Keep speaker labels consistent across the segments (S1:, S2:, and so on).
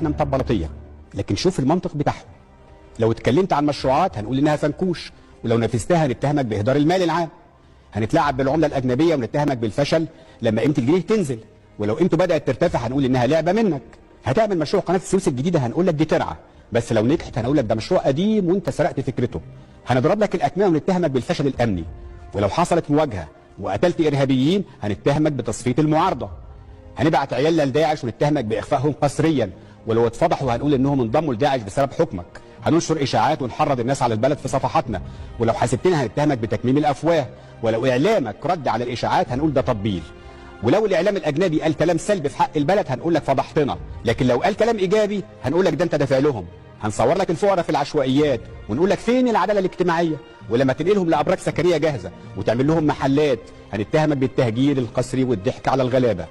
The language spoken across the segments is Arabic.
S1: احنا مطبلطيه، لكن شوف المنطق بتاعهم. لو اتكلمت عن مشروعات هنقول انها فنكوش، ولو نفذتها هنتهمك باهدار المال العام. هنتلاعب بالعمله الاجنبيه ونتهمك بالفشل لما قيمه الجنيه تنزل، ولو قيمته بدات ترتفع هنقول انها لعبه منك. هتعمل مشروع قناه السويس الجديده هنقول لك دي ترعه، بس لو نجحت هنقول لك ده مشروع قديم وانت سرقت فكرته. هنضرب لك الاكمام ونتهمك بالفشل الامني، ولو حصلت مواجهه وقتلت ارهابيين هنتهمك بتصفيه المعارضه. هنبعت عيالنا لداعش ونتهمك باخفائهم قسريا، ولو اتفضحوا هنقول انهم انضموا لداعش بسبب حكمك. هننشر اشاعات ونحرض الناس على البلد في صفحاتنا، ولو حاسبتنا هنتهمك بتكميم الافواه، ولو اعلامك رد على الاشاعات هنقول ده تطبيل، ولو الاعلام الاجنبي قال كلام سلبي في حق البلد هنقول لك فضحتنا، لكن لو قال كلام ايجابي هنقول لك ده انت دافع لهم. هنصور لك الفقراء في العشوائيات ونقول لك فين العداله الاجتماعيه، ولما تنقلهم لابراج سكنيه جاهزه وتعمل لهم محلات هنتهمك بالتهجير القسري والضحك على الغلابه.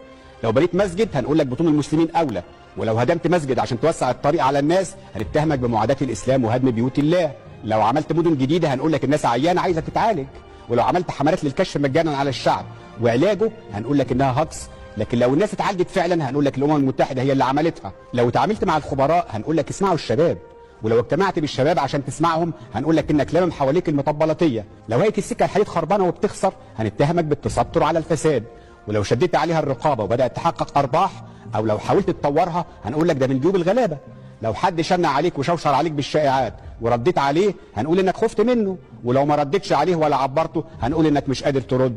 S1: لو بنيت مسجد هنقول لك بطون المسلمين اولى، ولو هدمت مسجد عشان توسع الطريق على الناس هنتهمك بمعاداه الاسلام وهدم بيوت الله. لو عملت مدن جديده هنقول لك الناس عيانه عايزه تتعالج، ولو عملت حملات للكشف مجانا على الشعب وعلاجه هنقول لك انها هجص، لكن لو الناس اتعالجت فعلا هنقول لك الامم المتحده هي اللي عملتها. لو اتعاملت مع الخبراء هنقول لك اسمعوا الشباب، ولو اجتمعت بالشباب عشان تسمعهم هنقول لك انك لامم حواليك المطبلطيه. لو هيئه السكه الحديد خربانه وبتخسر هنتهمك بالتستر على الفساد، ولو شددت عليها الرقابه وبدات تحقق ارباح او لو حاولت تطورها هنقول لك ده من جيوب الغلابه. لو حد شنع عليك وشوشر عليك بالشائعات ورديت عليه هنقول انك خفت منه، ولو ما ردتش عليه ولا عبرته هنقول انك مش قادر ترد.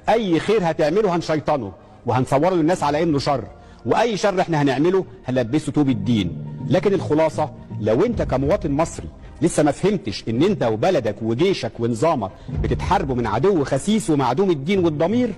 S1: اي خير هتعمله هنشيطنه وهنصوره للناس على انه شر، واي شر احنا هنعمله هنلبسه توب الدين. لكن الخلاصه لو انت كمواطن مصري لسه ما فهمتش ان انت وبلدك وجيشك ونظامك بتتحاربوا من عدو خسيس ومعدوم الدين والضمير